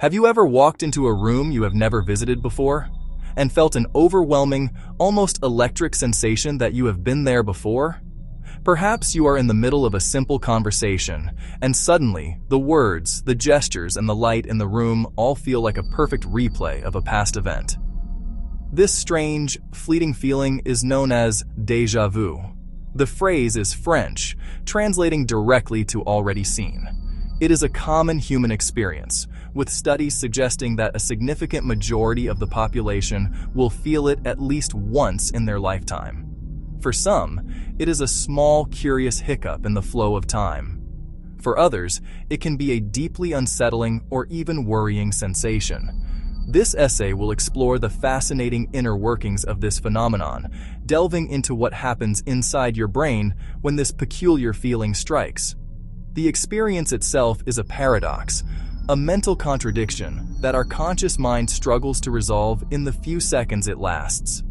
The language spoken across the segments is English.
Have you ever walked into a room you have never visited before and felt an overwhelming, almost electric sensation that you have been there before? Perhaps you are in the middle of a simple conversation, and suddenly, the words, the gestures, and the light in the room all feel like a perfect replay of a past event. This strange, fleeting feeling is known as déjà vu. The phrase is French, translating directly to already seen. It is a common human experience, with studies suggesting that a significant majority of the population will feel it at least once in their lifetime. For some, it is a small, curious hiccup in the flow of time. For others, it can be a deeply unsettling or even worrying sensation. This essay will explore the fascinating inner workings of this phenomenon, delving into what happens inside your brain when this peculiar feeling strikes. The experience itself is a paradox, a mental contradiction that our conscious mind struggles to resolve in the few seconds it lasts.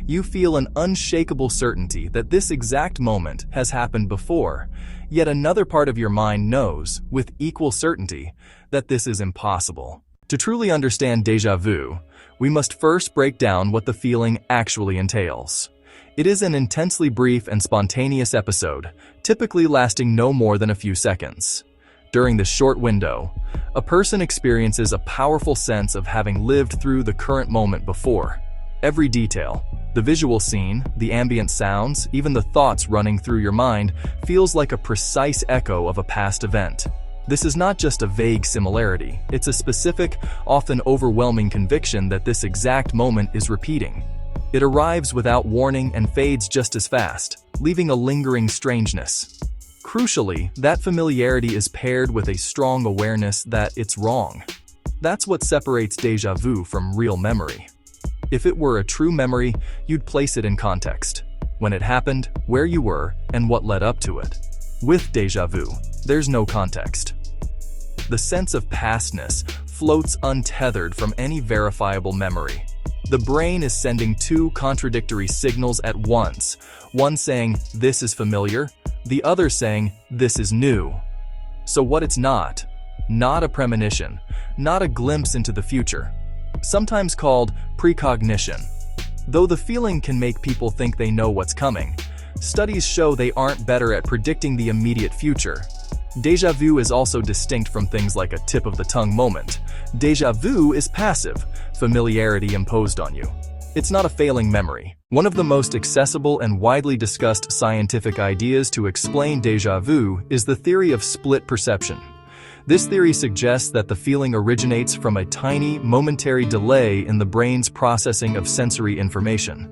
You feel an unshakable certainty that this exact moment has happened before, yet another part of your mind knows, with equal certainty, that this is impossible. To truly understand déjà vu, we must first break down what the feeling actually entails. It is an intensely brief and spontaneous episode, typically lasting no more than a few seconds. During this short window, a person experiences a powerful sense of having lived through the current moment before. Every detail, the visual scene, the ambient sounds, even the thoughts running through your mind, feels like a precise echo of a past event. This is not just a vague similarity, it's a specific, often overwhelming conviction that this exact moment is repeating. It arrives without warning and fades just as fast, leaving a lingering strangeness. Crucially, that familiarity is paired with a strong awareness that it's wrong. That's what separates déjà vu from real memory. If it were a true memory, you'd place it in context. When it happened, where you were, and what led up to it. With déjà vu, there's no context. The sense of pastness floats untethered from any verifiable memory. The brain is sending two contradictory signals at once, one saying, "This is familiar," the other saying, "This is new." So what it's not a premonition, not a glimpse into the future, sometimes called precognition. Though the feeling can make people think they know what's coming, studies show they aren't better at predicting the immediate future. Déjà vu is also distinct from things like a tip-of-the-tongue moment. Déjà vu is passive, familiarity imposed on you. It's not a failing memory. One of the most accessible and widely discussed scientific ideas to explain déjà vu is the theory of split perception. This theory suggests that the feeling originates from a tiny, momentary delay in the brain's processing of sensory information.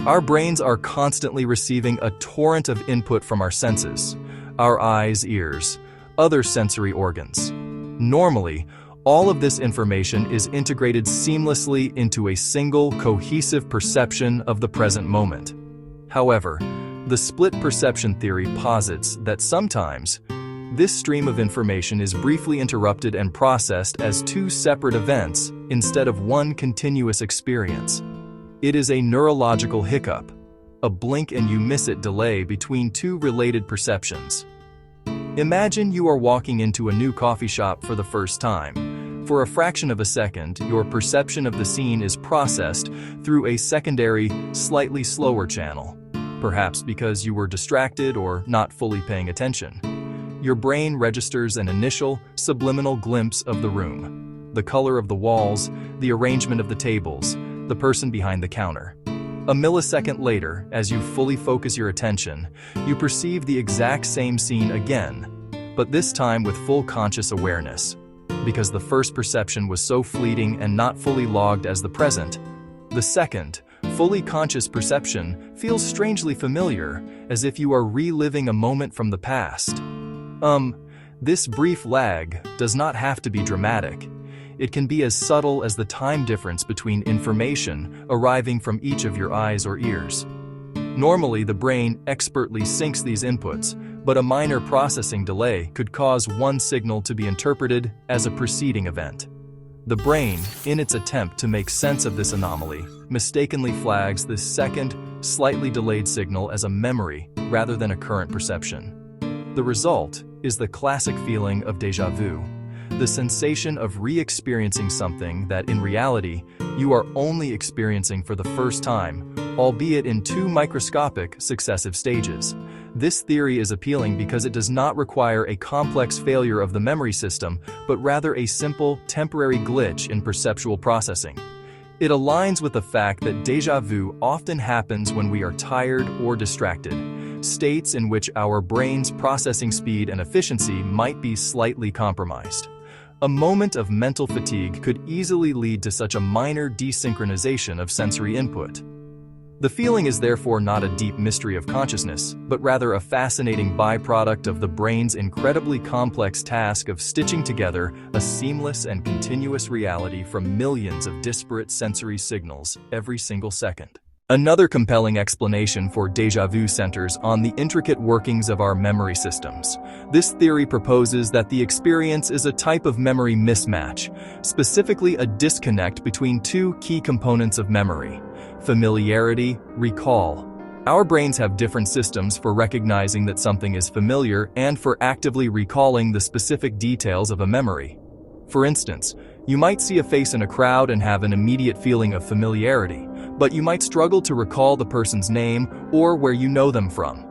Our brains are constantly receiving a torrent of input from our senses, our eyes, ears, other sensory organs. Normally, all of this information is integrated seamlessly into a single, cohesive perception of the present moment. However, the split perception theory posits that sometimes, this stream of information is briefly interrupted and processed as two separate events instead of one continuous experience. It is a neurological hiccup, a blink-and-you-miss-it delay between two related perceptions. Imagine you are walking into a new coffee shop for the first time. For a fraction of a second, your perception of the scene is processed through a secondary, slightly slower channel, perhaps because you were distracted or not fully paying attention. Your brain registers an initial, subliminal glimpse of the room, the color of the walls, the arrangement of the tables, the person behind the counter. A millisecond later, as you fully focus your attention, you perceive the exact same scene again, but this time with full conscious awareness. Because the first perception was so fleeting and not fully logged as the present, the second, fully conscious perception feels strangely familiar, as if you are reliving a moment from the past. This brief lag does not have to be dramatic. It can be as subtle as the time difference between information arriving from each of your eyes or ears. Normally, the brain expertly syncs these inputs, but a minor processing delay could cause one signal to be interpreted as a preceding event. The brain, in its attempt to make sense of this anomaly, mistakenly flags this second, slightly delayed signal as a memory rather than a current perception. The result is the classic feeling of déjà vu. the sensation of re-experiencing something that in reality you are only experiencing for the first time, albeit in two microscopic successive stages. This theory is appealing because it does not require a complex failure of the memory system, but rather a simple, temporary glitch in perceptual processing. It aligns with the fact that déjà vu often happens when we are tired or distracted, states in which our brain's processing speed and efficiency might be slightly compromised. A moment of mental fatigue could easily lead to such a minor desynchronization of sensory input. The feeling is therefore not a deep mystery of consciousness, but rather a fascinating byproduct of the brain's incredibly complex task of stitching together a seamless and continuous reality from millions of disparate sensory signals every single second. Another compelling explanation for déjà vu centers on the intricate workings of our memory systems. This theory proposes that the experience is a type of memory mismatch, specifically a disconnect between two key components of memory: familiarity, recall. Our brains have different systems for recognizing that something is familiar and for actively recalling the specific details of a memory. For instance, you might see a face in a crowd and have an immediate feeling of familiarity, but you might struggle to recall the person's name or where you know them from.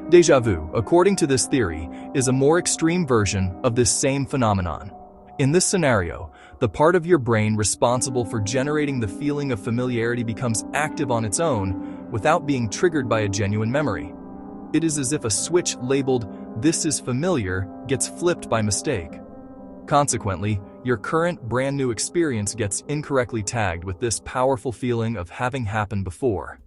Déjà vu, according to this theory, is a more extreme version of this same phenomenon. In this scenario, the part of your brain responsible for generating the feeling of familiarity becomes active on its own without being triggered by a genuine memory. It is as if a switch labeled "This is familiar" gets flipped by mistake. Consequently, your current brand new experience gets incorrectly tagged with this powerful feeling of having happened before.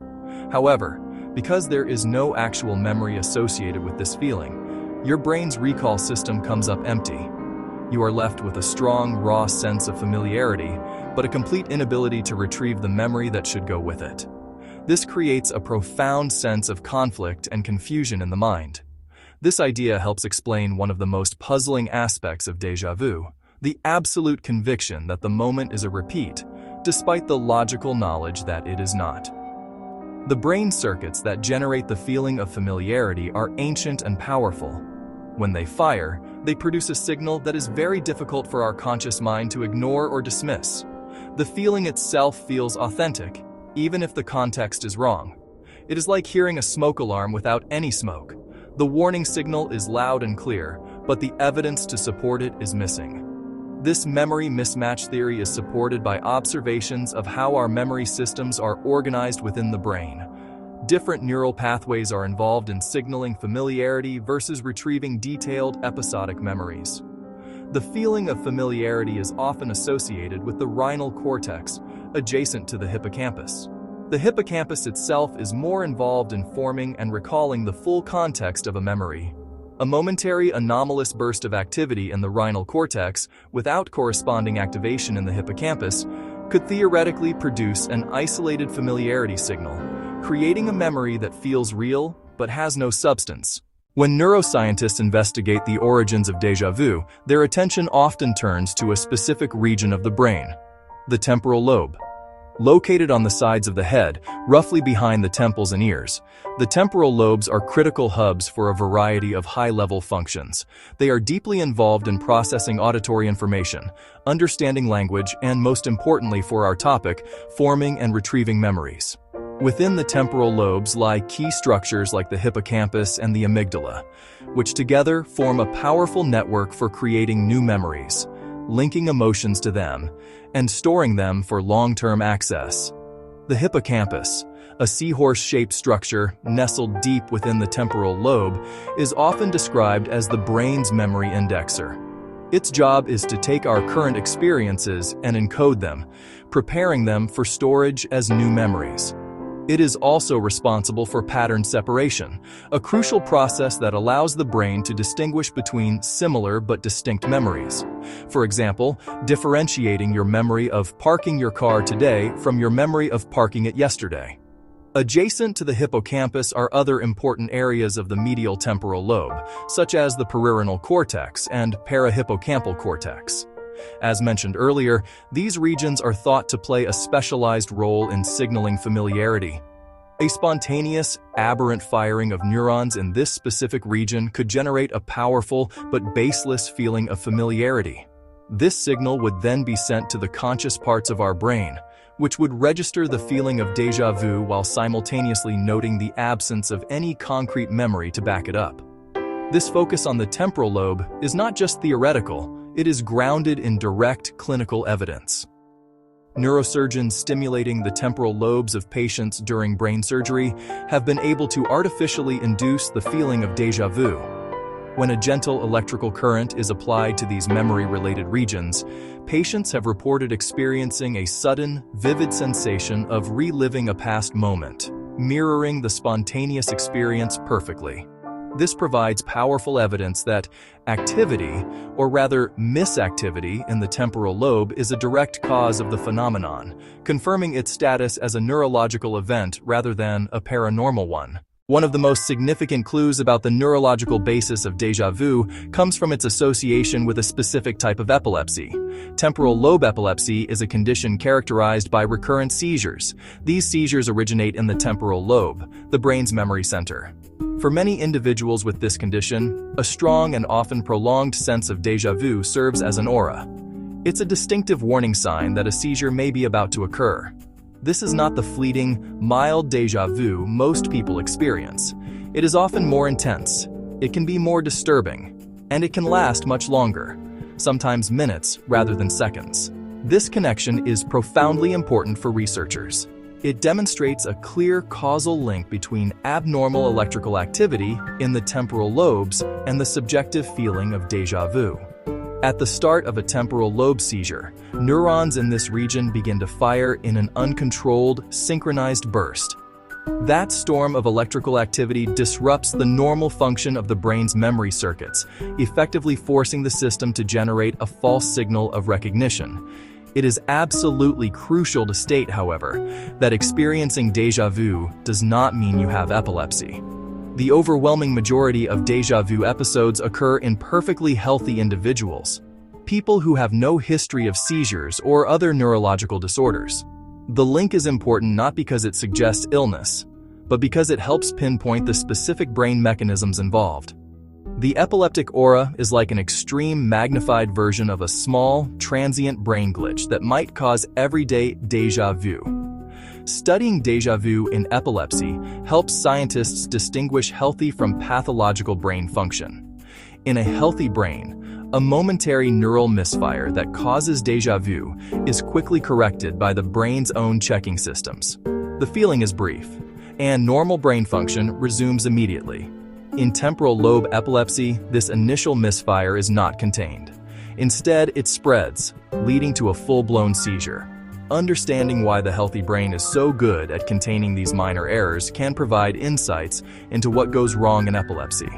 However, because there is no actual memory associated with this feeling, your brain's recall system comes up empty. You are left with a strong, raw sense of familiarity, but a complete inability to retrieve the memory that should go with it. This creates a profound sense of conflict and confusion in the mind. This idea helps explain one of the most puzzling aspects of déjà vu: the absolute conviction that the moment is a repeat, despite the logical knowledge that it is not. The brain circuits that generate the feeling of familiarity are ancient and powerful. When they fire, they produce a signal that is very difficult for our conscious mind to ignore or dismiss. The feeling itself feels authentic, even if the context is wrong. It is like hearing a smoke alarm without any smoke. The warning signal is loud and clear, but the evidence to support it is missing. This memory mismatch theory is supported by observations of how our memory systems are organized within the brain. Different neural pathways are involved in signaling familiarity versus retrieving detailed episodic memories. The feeling of familiarity is often associated with the rhinal cortex, adjacent to the hippocampus. The hippocampus itself is more involved in forming and recalling the full context of a memory. A momentary anomalous burst of activity in the rhinal cortex, without corresponding activation in the hippocampus, could theoretically produce an isolated familiarity signal, creating a memory that feels real but has no substance. When neuroscientists investigate the origins of déjà vu, their attention often turns to a specific region of the brain: the temporal lobe. Located on the sides of the head, roughly behind the temples and ears, the temporal lobes are critical hubs for a variety of high-level functions. They are deeply involved in processing auditory information, understanding language, and most importantly for our topic, forming and retrieving memories. Within the temporal lobes lie key structures like the hippocampus and the amygdala, which together form a powerful network for creating new memories, linking emotions to them, and storing them for long-term access. The hippocampus, a seahorse-shaped structure nestled deep within the temporal lobe, is often described as the brain's memory indexer. Its job is to take our current experiences and encode them, preparing them for storage as new memories. It is also responsible for pattern separation, a crucial process that allows the brain to distinguish between similar but distinct memories. For example, differentiating your memory of parking your car today from your memory of parking it yesterday. Adjacent to the hippocampus are other important areas of the medial temporal lobe, such as the parietal cortex and parahippocampal cortex. As mentioned earlier, these regions are thought to play a specialized role in signaling familiarity. A spontaneous, aberrant firing of neurons in this specific region could generate a powerful but baseless feeling of familiarity. This signal would then be sent to the conscious parts of our brain, which would register the feeling of déjà vu while simultaneously noting the absence of any concrete memory to back it up. This focus on the temporal lobe is not just theoretical, it is grounded in direct clinical evidence. Neurosurgeons stimulating the temporal lobes of patients during brain surgery have been able to artificially induce the feeling of déjà vu. When a gentle electrical current is applied to these memory-related regions, patients have reported experiencing a sudden, vivid sensation of reliving a past moment, mirroring the spontaneous experience perfectly. This provides powerful evidence that activity, or rather misactivity, in the temporal lobe is a direct cause of the phenomenon, confirming its status as a neurological event rather than a paranormal one. One of the most significant clues about the neurological basis of déjà vu comes from its association with a specific type of epilepsy. Temporal lobe epilepsy is a condition characterized by recurrent seizures. These seizures originate in the temporal lobe, the brain's memory center. For many individuals with this condition, a strong and often prolonged sense of déjà vu serves as an aura. It's a distinctive warning sign that a seizure may be about to occur. This is not the fleeting, mild déjà vu most people experience. It is often more intense, it can be more disturbing, and it can last much longer, sometimes minutes rather than seconds. This connection is profoundly important for researchers. It demonstrates a clear causal link between abnormal electrical activity in the temporal lobes and the subjective feeling of déjà vu. At the start of a temporal lobe seizure, neurons in this region begin to fire in an uncontrolled, synchronized burst. That storm of electrical activity disrupts the normal function of the brain's memory circuits, effectively forcing the system to generate a false signal of recognition. It is absolutely crucial to state, however, that experiencing déjà vu does not mean you have epilepsy. The overwhelming majority of déjà vu episodes occur in perfectly healthy individuals, people who have no history of seizures or other neurological disorders. The link is important not because it suggests illness, but because it helps pinpoint the specific brain mechanisms involved. The epileptic aura is like an extreme magnified version of a small, transient brain glitch that might cause everyday déjà vu. Studying déjà vu in epilepsy helps scientists distinguish healthy from pathological brain function. In a healthy brain, a momentary neural misfire that causes déjà vu is quickly corrected by the brain's own checking systems. The feeling is brief, and normal brain function resumes immediately. In temporal lobe epilepsy, this initial misfire is not contained. Instead, it spreads, leading to a full-blown seizure. Understanding why the healthy brain is so good at containing these minor errors can provide insights into what goes wrong in epilepsy,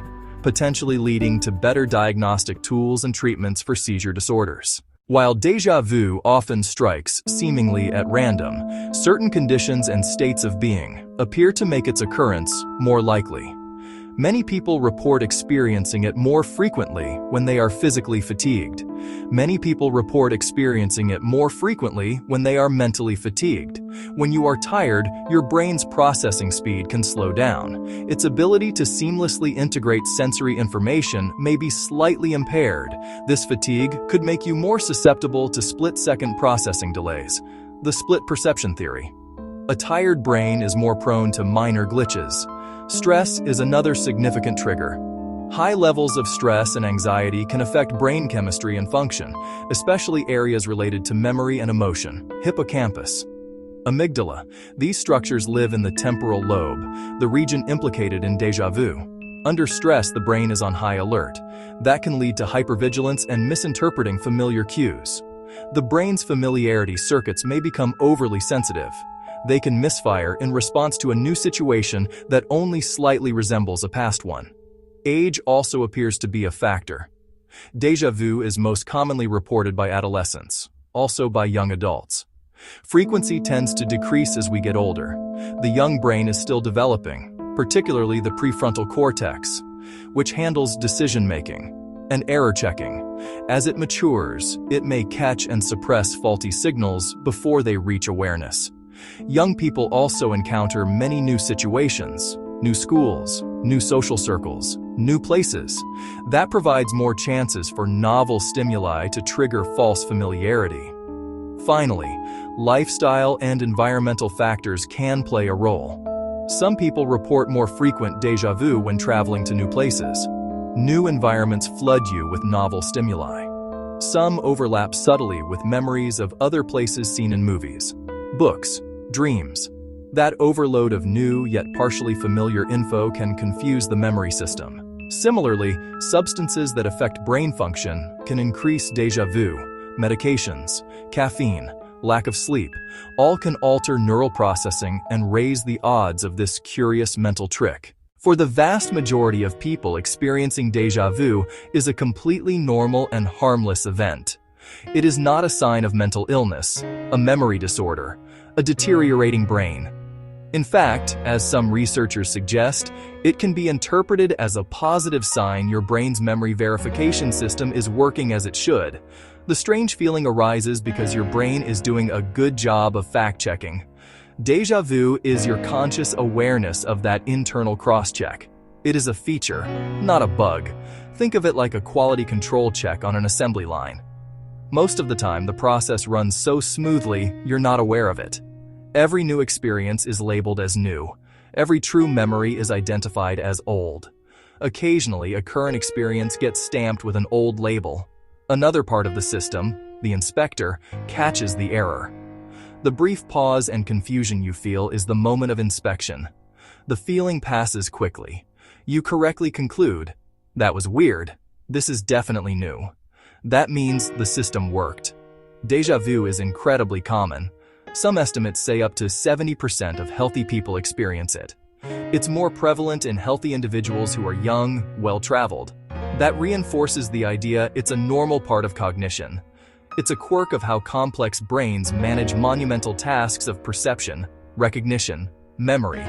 potentially leading to better diagnostic tools and treatments for seizure disorders. While déjà vu often strikes seemingly at random, certain conditions and states of being appear to make its occurrence more likely. Many people report experiencing it more frequently when they are physically fatigued. Many people report experiencing it more frequently when they are mentally fatigued. When you are tired, your brain's processing speed can slow down. Its ability to seamlessly integrate sensory information may be slightly impaired. This fatigue could make you more susceptible to split-second processing delays. The split perception theory. A tired brain is more prone to minor glitches. Stress is another significant trigger. High levels of stress and anxiety can affect brain chemistry and function, especially areas related to memory and emotion. Hippocampus, amygdala. These structures live in the temporal lobe, the region implicated in déjà vu. Under stress, the brain is on high alert. That can lead to hypervigilance and misinterpreting familiar cues. The brain's familiarity circuits may become overly sensitive. They can misfire in response to a new situation that only slightly resembles a past one. Age also appears to be a factor. Déjà vu is most commonly reported by adolescents, also by young adults. Frequency tends to decrease as we get older. The young brain is still developing, particularly the prefrontal cortex, which handles decision-making and error checking. As it matures, it may catch and suppress faulty signals before they reach awareness. Young people also encounter many new situations, new schools, new social circles, new places. That provides more chances for novel stimuli to trigger false familiarity. Finally, lifestyle and environmental factors can play a role. Some people report more frequent déjà vu when traveling to new places. New environments flood you with novel stimuli. Some overlap subtly with memories of other places seen in movies, books, dreams. That overload of new yet partially familiar info can confuse the memory system. Similarly, substances that affect brain function can increase déjà vu. Medications, caffeine, lack of sleep, all can alter neural processing and raise the odds of this curious mental trick. For the vast majority of people, experiencing déjà vu is a completely normal and harmless event. It is not a sign of mental illness, a memory disorder, a deteriorating brain. In fact, as some researchers suggest, it can be interpreted as a positive sign your brain's memory verification system is working as it should. The strange feeling arises because your brain is doing a good job of fact-checking. Déjà vu is your conscious awareness of that internal cross-check. It is a feature, not a bug. Think of it like a quality control check on an assembly line. Most of the time, the process runs so smoothly, you're not aware of it. Every new experience is labeled as new. Every true memory is identified as old. Occasionally, a current experience gets stamped with an old label. Another part of the system, the inspector, catches the error. The brief pause and confusion you feel is the moment of inspection. The feeling passes quickly. You correctly conclude, "That was weird. This is definitely new." That means the system worked. Déjà vu is incredibly common. Some estimates say up to 70% of healthy people experience it. It's more prevalent in healthy individuals who are young, well-traveled. That reinforces the idea it's a normal part of cognition. It's a quirk of how complex brains manage monumental tasks of perception, recognition, memory.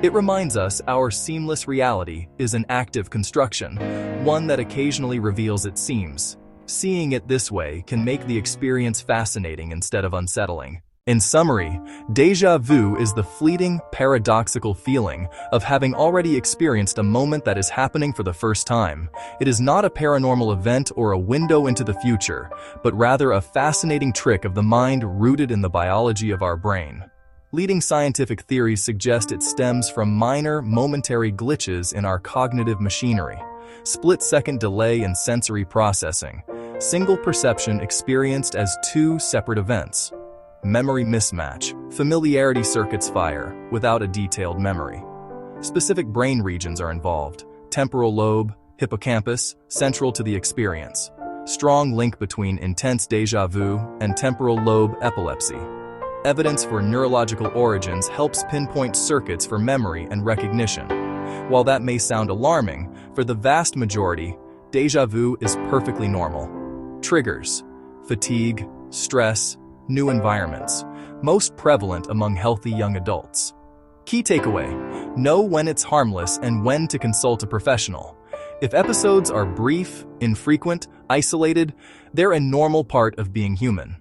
It reminds us our seamless reality is an active construction, one that occasionally reveals its seams. Seeing it this way can make the experience fascinating instead of unsettling. In summary, déjà vu is the fleeting, paradoxical feeling of having already experienced a moment that is happening for the first time. It is not a paranormal event or a window into the future, but rather a fascinating trick of the mind rooted in the biology of our brain. Leading scientific theories suggest it stems from minor, momentary glitches in our cognitive machinery, split-second delay in sensory processing, single perception experienced as two separate events. Memory mismatch. Familiarity circuits fire without a detailed memory. Specific brain regions are involved. Temporal lobe, hippocampus, central to the experience. Strong link between intense déjà vu and temporal lobe epilepsy. Evidence for neurological origins helps pinpoint circuits for memory and recognition. While that may sound alarming, for the vast majority, déjà vu is perfectly normal. Triggers: fatigue, stress, new environments, most prevalent among healthy young adults. Key takeaway: know when it's harmless and when to consult a professional. If episodes are brief, infrequent, isolated, they're a normal part of being human.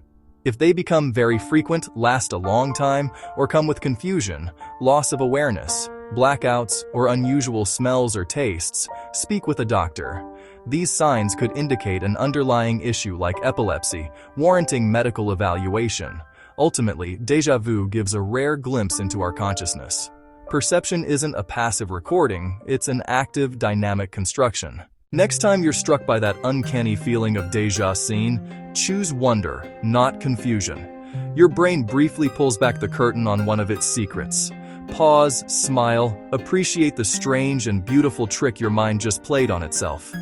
If they become very frequent, last a long time, or come with confusion, loss of awareness, blackouts, or unusual smells or tastes, speak with a doctor. These signs could indicate an underlying issue like epilepsy, warranting medical evaluation. Ultimately, déjà vu gives a rare glimpse into our consciousness. Perception isn't a passive recording, it's an active, dynamic construction. Next time you're struck by that uncanny feeling of déjà scene, choose wonder, not confusion. Your brain briefly pulls back the curtain on one of its secrets. Pause, smile, appreciate the strange and beautiful trick your mind just played on itself.